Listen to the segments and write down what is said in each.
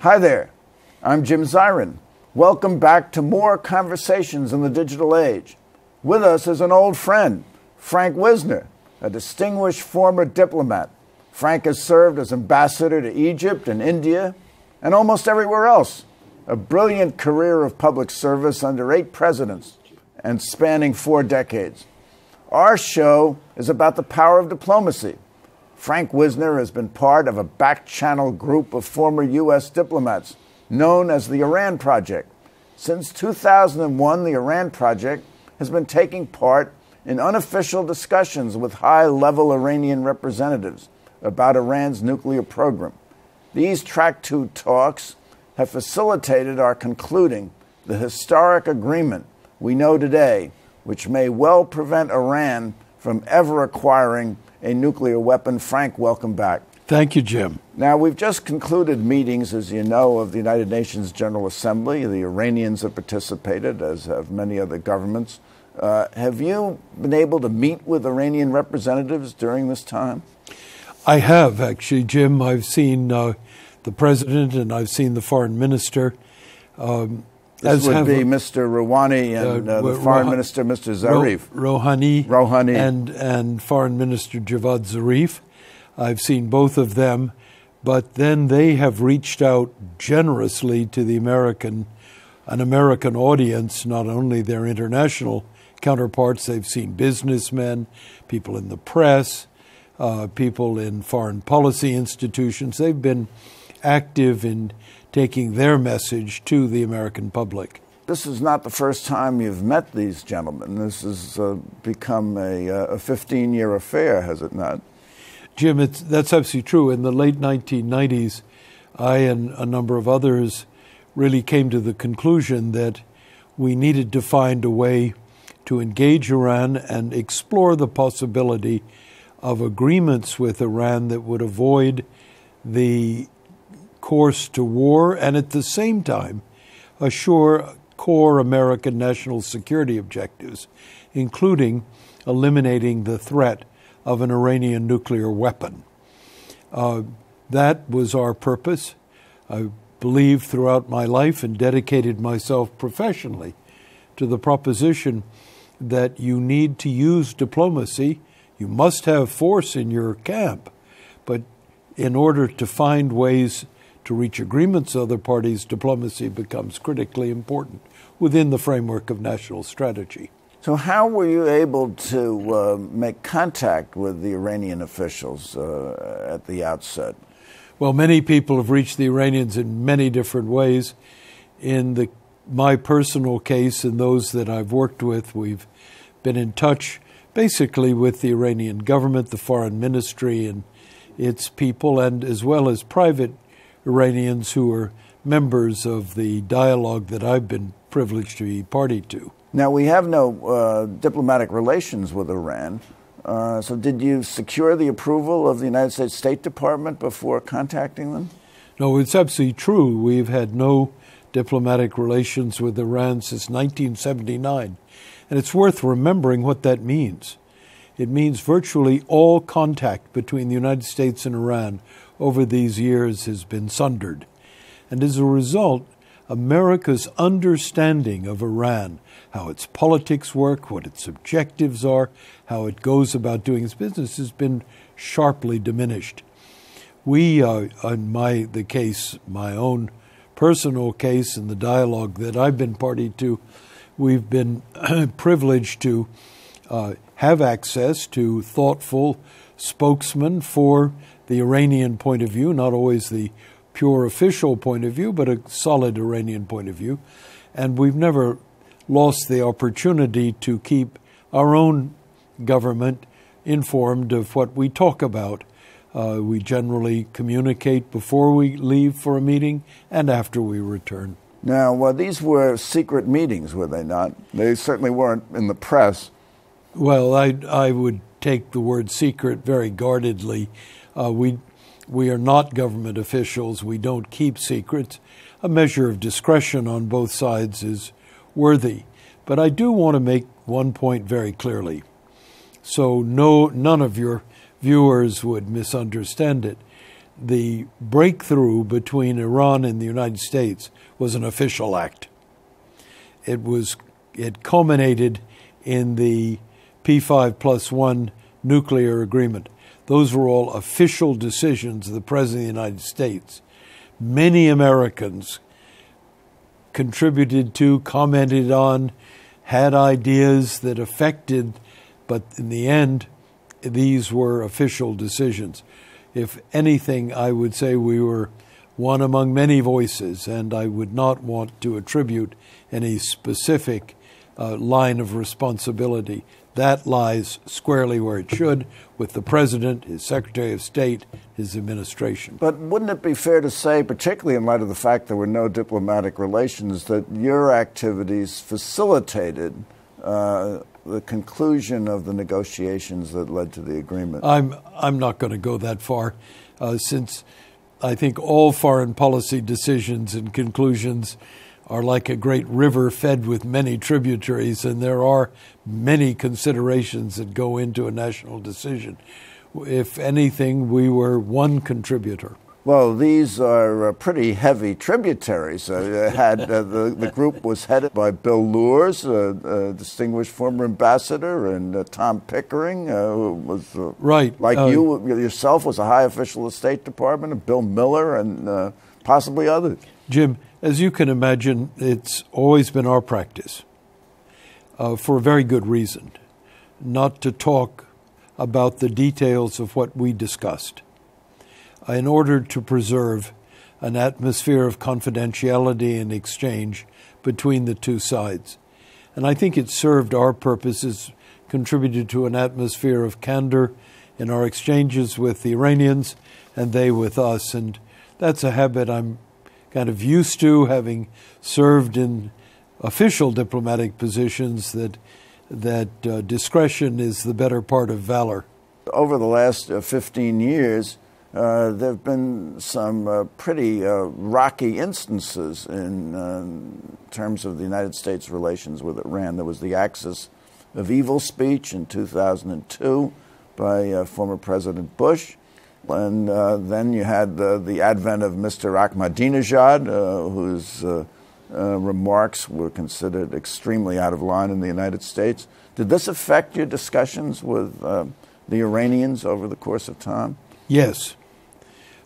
Hi there, I'm Jim Zirin. Welcome back to more Conversations in the Digital Age. With us is an old friend, Frank Wisner, a distinguished former diplomat. Frank has served as ambassador to Egypt and India and almost everywhere else. A brilliant career of public service under 8 presidents and spanning 4 decades. Our show is about the power of diplomacy. Frank Wisner has been part of a back-channel group of former U.S. diplomats known as the Iran Project. Since 2001, the Iran Project has been taking part in unofficial discussions with high-level Iranian representatives about Iran's nuclear program. These Track 2 talks have facilitated our concluding the historic agreement we know today, which may well prevent Iran from ever acquiring a nuclear weapon. Frank, welcome back. Thank you, Jim. Now, we've just concluded meetings, as you know, of the United Nations General Assembly. The Iranians have participated, as have many other governments. Have you been able to meet with Iranian representatives during this time? I have, actually, Jim. I've seen the president and I've seen the foreign minister. This would be Mr. Rouhani and the foreign minister, Mr. Zarif. Rouhani. And foreign minister Javad Zarif. I've seen both of them, but then they have reached out generously to an American audience, not only their international counterparts. They've seen businessmen, people in the press, people in foreign policy institutions. They've been active in taking their message to the American public. This is not the first time you've met these gentlemen. This has become a 15-year affair, has it not? Jim, that's absolutely true. In the late 1990s, I and a number of others really came to the conclusion that we needed to find a way to engage Iran and explore the possibility of agreements with Iran that would avoid the course to war and at the same time assure core American national security objectives, including eliminating the threat of an Iranian nuclear weapon. That was our purpose. I believed throughout my life and dedicated myself professionally to the proposition that you need to use diplomacy. You must have force in your camp, but in order to find ways to reach agreements with other parties, diplomacy becomes critically important within the framework of national strategy. So how were you able to make contact with the Iranian officials at the outset? Well, many people have reached the Iranians in many different ways. In my personal case and those that I've worked with, we've been in touch basically with the Iranian government, the foreign ministry and its people, and as well as private Iranians who are members of the dialogue that I've been privileged to be party to. Now, we have no diplomatic relations with Iran, so did you secure the approval of the United States State Department before contacting them? No, it's absolutely true. We've had no diplomatic relations with Iran since 1979, and it's worth remembering what that means. It means virtually all contact between the United States and Iran over these years has been sundered. And as a result, America's understanding of Iran, how its politics work, what its objectives are, how it goes about doing its business, has been sharply diminished. We, in my own personal case and the dialogue that I've been party to, we've been privileged to have access to thoughtful spokesmen for the Iranian point of view, not always the pure official point of view, but a solid Iranian point of view. And we've never lost the opportunity to keep our own government informed of what we talk about We generally communicate before we leave for a meeting and after we return. Now, well, these were secret meetings, were they not? They certainly weren't in the press. Well, I would take the word secret very guardedly. We are not government officials. We don't keep secrets. A measure of discretion on both sides is worthy. But I do want to make one point very clearly, so none of your viewers would misunderstand it. The breakthrough between Iran and the United States was an official act. It culminated in the P5+1 nuclear agreement. Those were all official decisions of the President of the United States. Many Americans contributed to, commented on, had ideas that affected, but in the end, these were official decisions. If anything, I would say we were one among many voices, and I would not want to attribute any specific line of responsibility. That lies squarely where it should, with the President, his Secretary of State, his administration. But wouldn't it be fair to say, particularly in light of the fact there were no diplomatic relations, that your activities facilitated the conclusion of the negotiations that led to the agreement? I'm not going to go that far, since I think all foreign policy decisions and conclusions are like a great river fed with many tributaries, and there are many considerations that go into a national decision. If anything, we were one contributor. Well, these are pretty heavy tributaries. The group was headed by Bill Lures, a distinguished former ambassador, and Tom Pickering, who was right. Like you yourself was a high official of the State Department, and Bill Miller, and possibly others. Jim, as you can imagine, it's always been our practice, for a very good reason, not to talk about the details of what we discussed, in order to preserve an atmosphere of confidentiality and exchange between the two sides. And I think it served our purposes, contributed to an atmosphere of candor in our exchanges with the Iranians and they with us. And that's a habit I'm kind of used to, having served in official diplomatic positions, that discretion is the better part of valor. Over the last 15 years, there have been some pretty rocky instances in terms of the United States' relations with Iran. There was the Axis of Evil speech in 2002 by former President Bush. And then you had the advent of Mr. Ahmadinejad, whose remarks were considered extremely out of line in the United States. Did this affect your discussions with the Iranians over the course of time? Yes.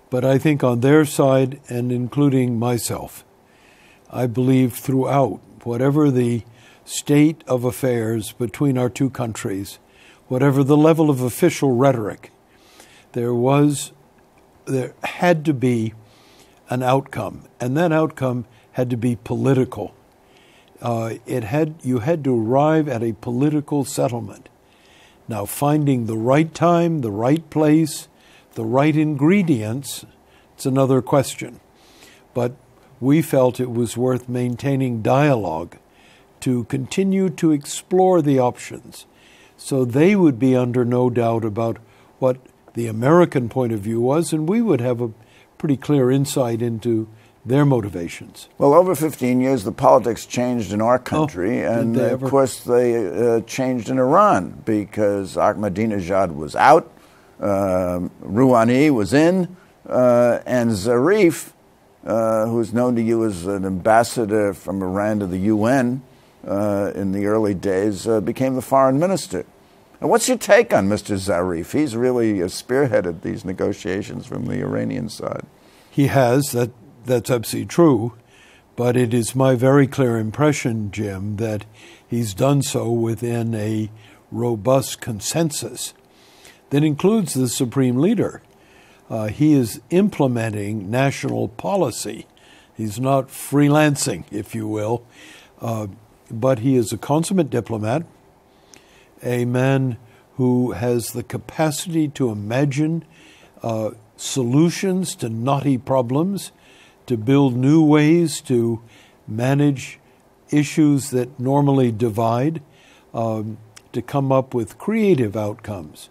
But I think on their side, and including myself, I believe throughout, whatever the state of affairs between our two countries, whatever the level of official rhetoric, there had to be an outcome, and that outcome had to be political. You had to arrive at a political settlement. Now, finding the right time, the right place, the right ingredients, it's another question. But we felt it was worth maintaining dialogue to continue to explore the options, so they would be under no doubt about what the American point of view was, and we would have a pretty clear insight into their motivations. Well, over 15 years, the politics changed in our country, and of course they changed in Iran, because Ahmadinejad was out, Rouhani was in, and Zarif, who's known to you as an ambassador from Iran to the UN in the early days, became the foreign minister. And what's your take on Mr. Zarif? He's really spearheaded these negotiations from the Iranian side. He has. That's absolutely true. But it is my very clear impression, Jim, that he's done so within a robust consensus that includes the supreme leader. He is implementing national policy. He's not freelancing, if you will, but he is a consummate diplomat, a man who has the capacity to imagine solutions to knotty problems, to build new ways to manage issues that normally divide, to come up with creative outcomes.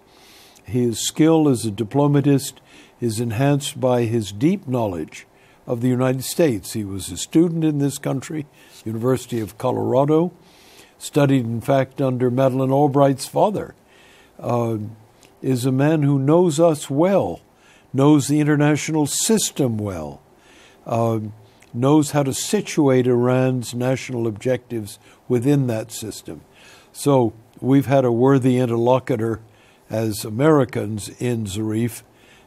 His skill as a diplomatist is enhanced by his deep knowledge of the United States. He was a student in this country, University of Colorado, studied, in fact, under Madeleine Albright's father, is a man who knows us well, knows the international system well, knows how to situate Iran's national objectives within that system. So we've had a worthy interlocutor as Americans in Zarif,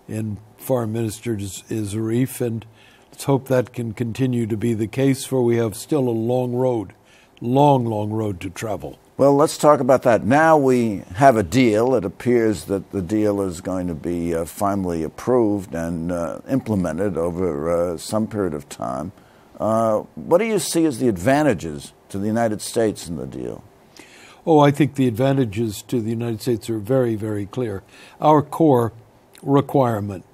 in Foreign Minister Zarif, and let's hope that can continue to be the case, for we have still a long road to travel. Well, let's talk about that. Now we have a deal. It appears that the deal is going to be finally approved and implemented over some period of time. What do you see as the advantages to the United States in the deal? Oh, I think the advantages to the United States are very, very clear. Our core requirement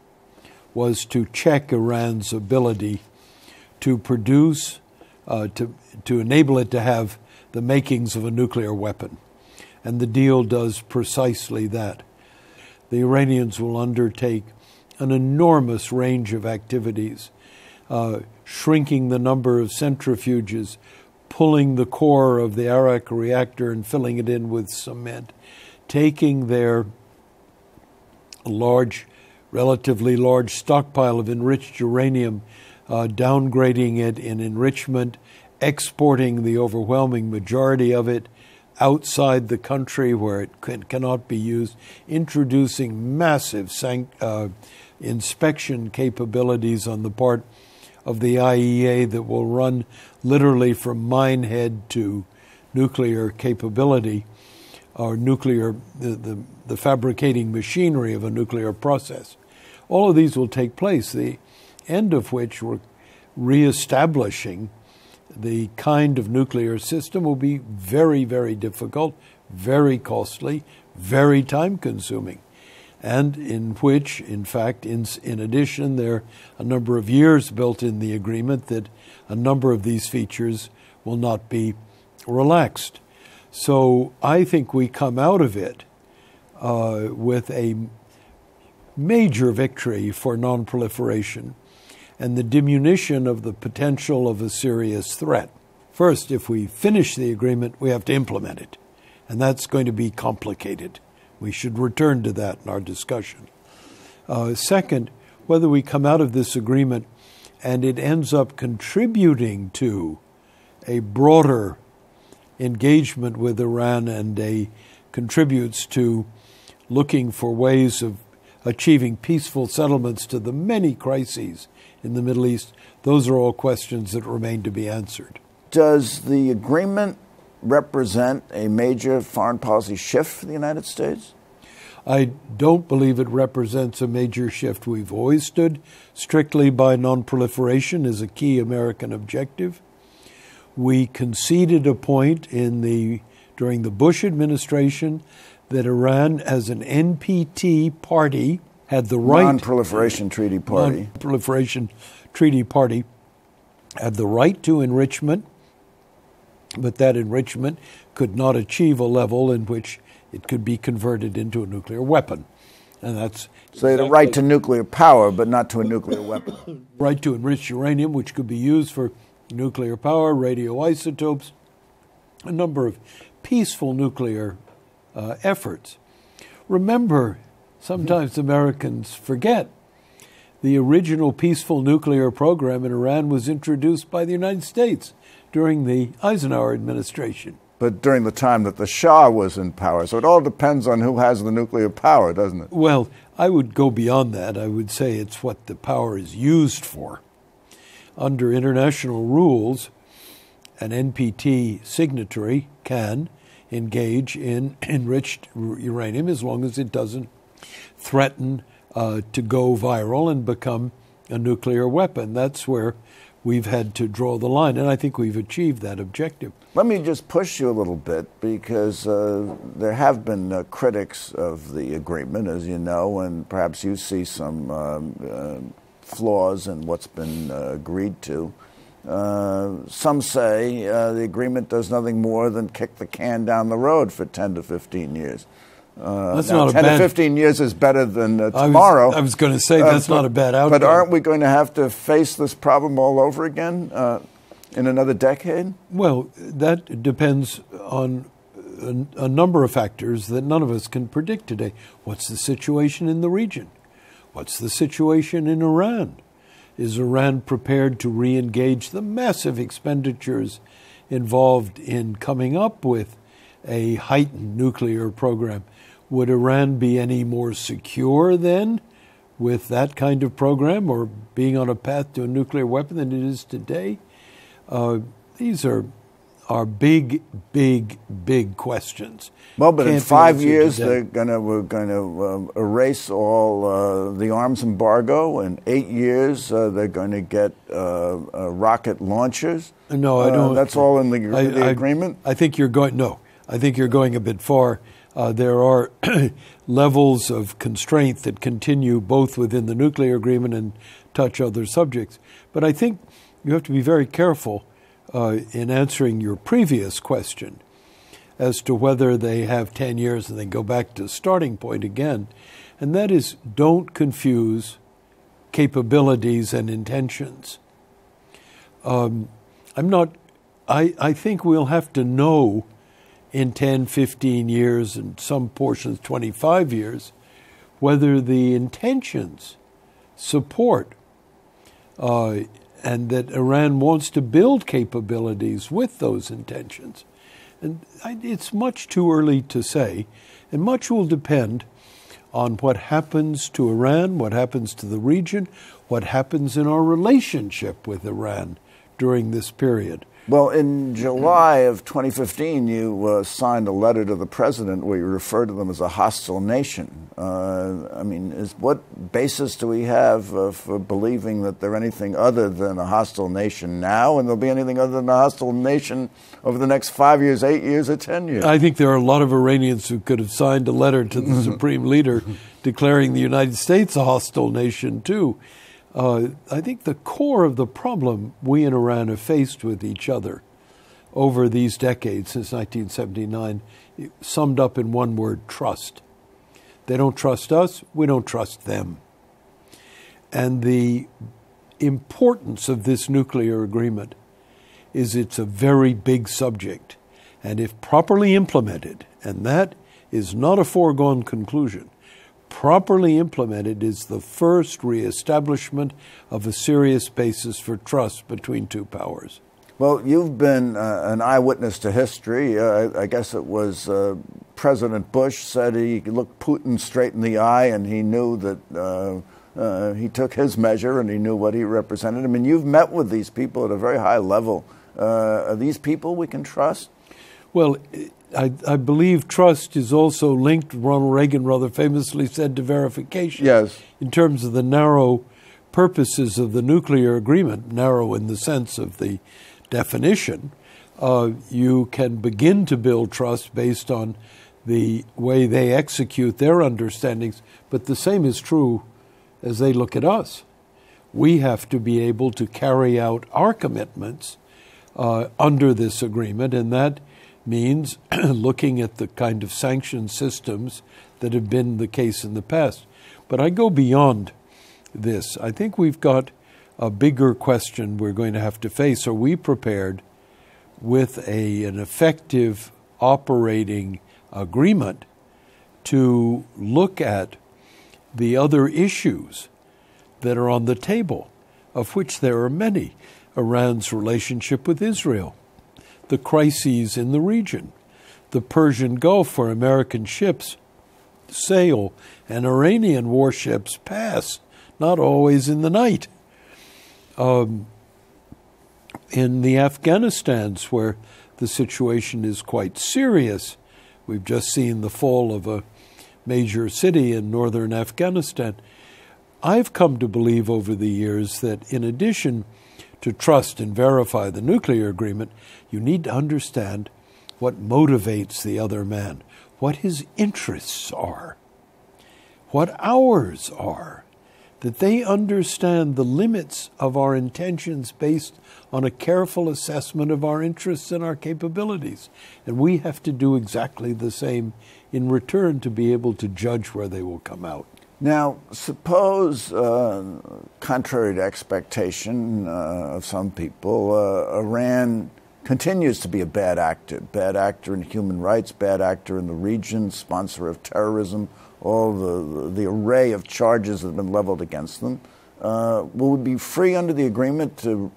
was to check Iran's ability to produce, to enable it to have the makings of a nuclear weapon. And the deal does precisely that. The Iranians will undertake an enormous range of activities, shrinking the number of centrifuges, pulling the core of the Arak reactor and filling it in with cement, taking their relatively large stockpile of enriched uranium, downgrading it in enrichment, exporting the overwhelming majority of it outside the country where it cannot be used, introducing massive inspection capabilities on the part of the IAEA that will run literally from minehead to nuclear capability, or the fabricating machinery of a nuclear process. All of these will take place, the end of which we're reestablishing the kind of nuclear system will be very, very difficult, very costly, very time-consuming, and in which, in fact, in addition, there are a number of years built in the agreement that a number of these features will not be relaxed. So I think we come out of it with a major victory for non-proliferation and the diminution of the potential of a serious threat. First, if we finish the agreement, we have to implement it, and that's going to be complicated. We should return to that in our discussion. Second, whether we come out of this agreement and it ends up contributing to a broader engagement with Iran and contributes to looking for ways of achieving peaceful settlements to the many crises in the Middle East, those are all questions that remain to be answered. Does the agreement represent a major foreign policy shift for the United States? I don't believe it represents a major shift. We've always stood strictly by non-proliferation as a key American objective. We conceded a point during the Bush administration that Iran, as an NPT party, had the right... Non-Proliferation Treaty Party. Non-Proliferation Treaty Party had the right to enrichment, but that enrichment could not achieve a level in which it could be converted into a nuclear weapon. And that's... So they had a right to nuclear power, but not to a nuclear weapon. Right to enriched uranium, which could be used for nuclear power, radioisotopes, a number of peaceful nuclear efforts. Remember, sometimes Americans forget the original peaceful nuclear program in Iran was introduced by the United States during the Eisenhower administration. But during the time that the Shah was in power. So it all depends on who has the nuclear power, doesn't it? Well, I would go beyond that. I would say it's what the power is used for. Under international rules, an NPT signatory can engage in enriched uranium as long as it doesn't threaten to go viral and become a nuclear weapon. That's where we've had to draw the line, and I think we've achieved that objective. Let me just push you a little bit, because there have been critics of the agreement, as you know, and perhaps you see some flaws in what's been agreed to. Some say the agreement does nothing more than kick the can down the road for 10 to 15 years. That's now, not 10 a bad, to 15 years is better than tomorrow. I was going to say that's not a bad outcome. But aren't we going to have to face this problem all over again in another decade? Well, that depends on a number of factors that none of us can predict today. What's the situation in the region? What's the situation in Iran? Is Iran prepared to re-engage the massive expenditures involved in coming up with a heightened nuclear program? Would Iran be any more secure then with that kind of program, or being on a path to a nuclear weapon, than it is today? These are big, big, big questions. Well, but in 5 years, we're going to erase all the arms embargo. In 8 years, they're going to get rocket launchers. No, I don't. That's all in the agreement. I think you're going. No, I think you're going a bit far. There are levels of constraint that continue both within the nuclear agreement and touch other subjects. But I think you have to be very careful in answering your previous question as to whether they have 10 years and then go back to the starting point again. And that is, don't confuse capabilities and intentions. I think we'll have to know in 10, 15 years, and some portions 25 years, whether the intentions support and that Iran wants to build capabilities with those intentions. And it's much too early to say, and much will depend on what happens to Iran, what happens to the region, what happens in our relationship with Iran during this period. Well, in July of 2015, you signed a letter to the president where you refer to them as a hostile nation. What basis do we have for believing that they're anything other than a hostile nation now, and they'll be anything other than a hostile nation over the next 5 years, 8 years, or 10 years? I think there are a lot of Iranians who could have signed a letter to the supreme leader declaring the United States a hostile nation, too. I think the core of the problem we in Iran have faced with each other over these decades since 1979, summed up in one word: trust. They don't trust us, we don't trust them. And the importance of this nuclear agreement is it's a very big subject. And if properly implemented, and that is not a foregone conclusion, properly implemented is the first reestablishment of a serious basis for trust between two powers. Well, you've been an eyewitness to history. I guess it was President Bush said he looked Putin straight in the eye, and he knew that he took his measure and he knew what he represented. I mean, you've met with these people at a very high level. Are these people we can trust? Well, I believe trust is also linked, Ronald Reagan rather famously said, to verification. Yes. In terms of the narrow purposes of the nuclear agreement, narrow in the sense of the definition, you can begin to build trust based on the way they execute their understandings, but the same is true as they look at us. We have to be able to carry out our commitments under this agreement, and that means looking at the kind of sanction systems that have been the case in the past. But I go beyond this. I think we've got a bigger question we're going to have to face. Are we prepared with an effective operating agreement to look at the other issues that are on the table, of which there are many? Iran's relationship with Israel, the crises in the region, the Persian Gulf where American ships sail and Iranian warships pass, not always in the night. In the Afghanistans where the situation is quite serious, we've just seen the fall of a major city in northern Afghanistan. I've come to believe over the years that in addition to trust and verify the nuclear agreement, you need to understand what motivates the other man, what his interests are, what ours are, that they understand the limits of our intentions based on a careful assessment of our interests and our capabilities. And we have to do exactly the same in return to be able to judge where they will come out. Now, suppose, contrary to expectation of some people, Iran continues to be a bad actor in human rights, bad actor in the region, sponsor of terrorism, all the array of charges that have been leveled against them. Will we be free under the agreement to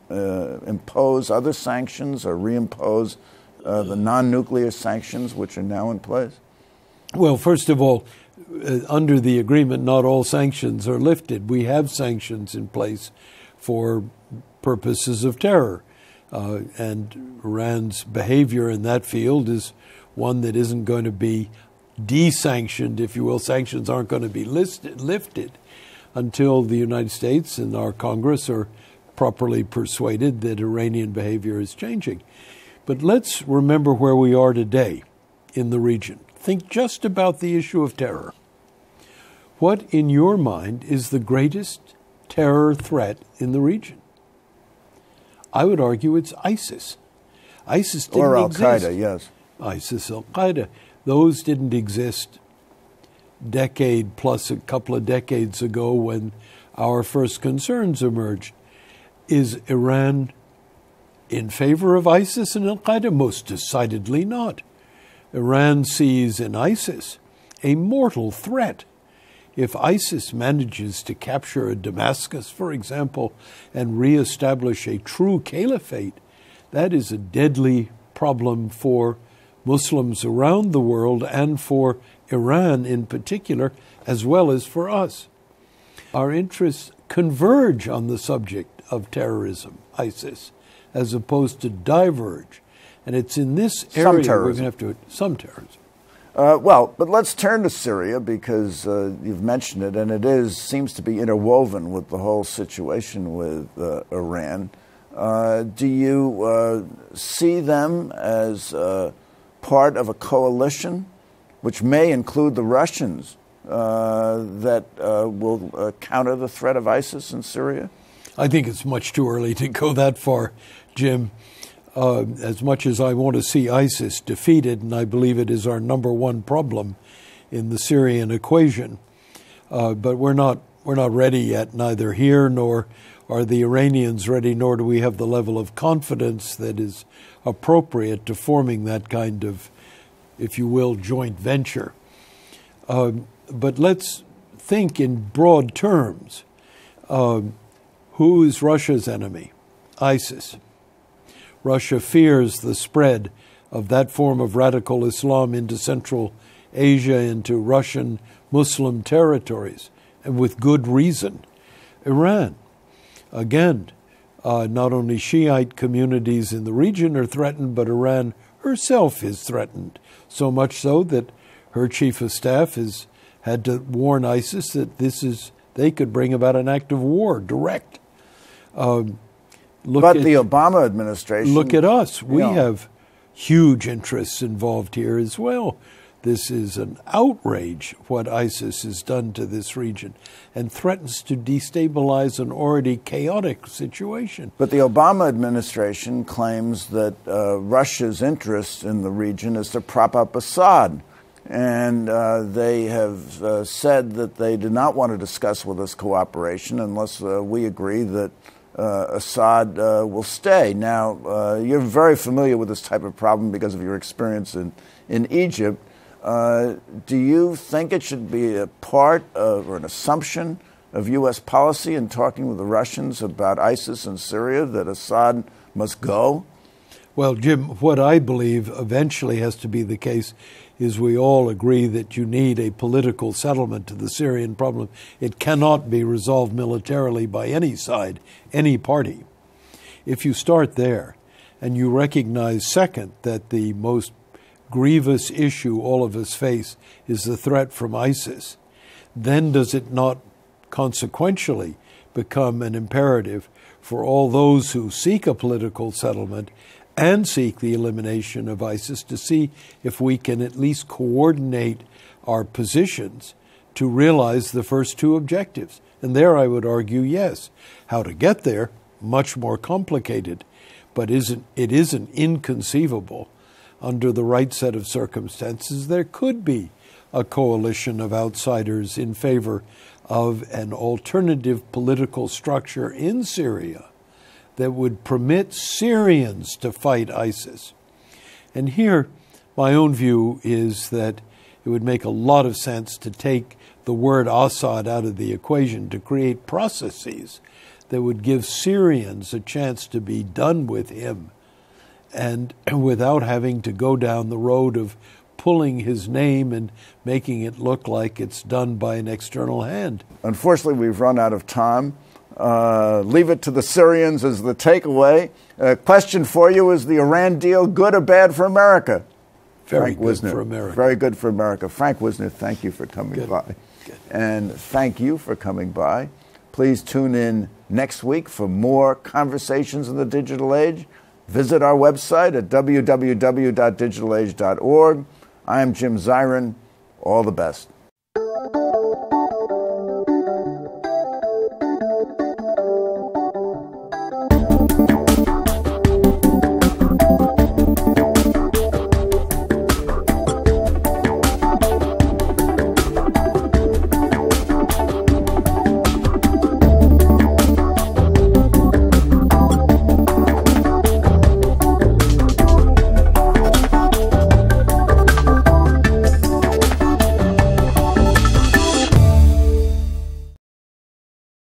impose other sanctions or reimpose the non-nuclear sanctions which are now in place? Well, first of all, under the agreement, not all sanctions are lifted. We have sanctions in place for purposes of terror. And Iran's behavior in that field is one that isn't going to be de-sanctioned, if you will. Sanctions aren't going to be lifted until the United States and our Congress are properly persuaded that Iranian behavior is changing. But let's remember where we are today in the region. Think just about the issue of terror. What, in your mind, is the greatest terror threat in the region? I would argue it's ISIS. ISIS didn't or exist. Al-Qaeda, yes. ISIS, Al-Qaeda. Those didn't exist decade plus a couple of decades ago when our first concerns emerged. Is Iran in favor of ISIS and Al-Qaeda? Most decidedly not. Iran sees in ISIS a mortal threat. If ISIS manages to capture a Damascus, for example, and reestablish a true caliphate, that is a deadly problem for Muslims around the world and for Iran in particular, as well as for us. Our interests converge on the subject of terrorism, ISIS, as opposed to diverge. And it's in this area we're going to have to... Some terrorism. Well, but let's turn to Syria because you've mentioned it, and it seems to be interwoven with the whole situation with Iran. Do you see them as part of a coalition, which may include the Russians, that will counter the threat of ISIS in Syria? I think it's much too early to go that far, Jim. As much as I want to see ISIS defeated, and I believe it is our number one problem in the Syrian equation, but we're not ready yet, neither here nor are the Iranians ready, nor do we have the level of confidence that is appropriate to forming that kind of, if you will, joint venture. But let's think in broad terms. Who is Russia's enemy? ISIS. Russia fears the spread of that form of radical Islam into Central Asia, into Russian Muslim territories, and with good reason. Iran, again, not only Shiite communities in the region are threatened, but Iran herself is threatened, so much so that her chief of staff has had to warn ISIS that they could bring about an act of war, direct. But the Obama administration... Look at us. We have huge interests involved here as well. This is an outrage, what ISIS has done to this region, and threatens to destabilize an already chaotic situation. But the Obama administration claims that Russia's interest in the region is to prop up Assad. And they have said that they do not want to discuss with us cooperation unless we agree that Assad will stay. Now, you're very familiar with this type of problem because of your experience in Egypt. Do you think it should be a part of, or an assumption of U.S. policy in talking with the Russians about ISIS in Syria that Assad must go? Well, Jim, what I believe eventually has to be the case is we all agree that you need a political settlement to the Syrian problem. It cannot be resolved militarily by any side, any party. If you start there and you recognize, second, that the most grievous issue all of us face is the threat from ISIS, then does it not consequentially become an imperative for all those who seek a political settlement and seek the elimination of ISIS to see if we can at least coordinate our positions to realize the first two objectives. And there I would argue, yes. How to get there, much more complicated, but it isn't inconceivable. Under the right set of circumstances, there could be a coalition of outsiders in favor of an alternative political structure in Syria that would permit Syrians to fight ISIS. And here, my own view is that it would make a lot of sense to take the word Assad out of the equation to create processes that would give Syrians a chance to be done with him, and without having to go down the road of pulling his name and making it look like it's done by an external hand. Unfortunately, we've run out of time. Leave it to the Syrians as the takeaway. Question for you, is the Iran deal good or bad for America? Very Frank good Wisner. for America. Very good for America. Frank Wisner, thank you for coming by. Good. And thank you for coming by. Please tune in next week for more conversations in the digital age. Visit our website at www.digitalage.org. I am Jim Zirin. All the best.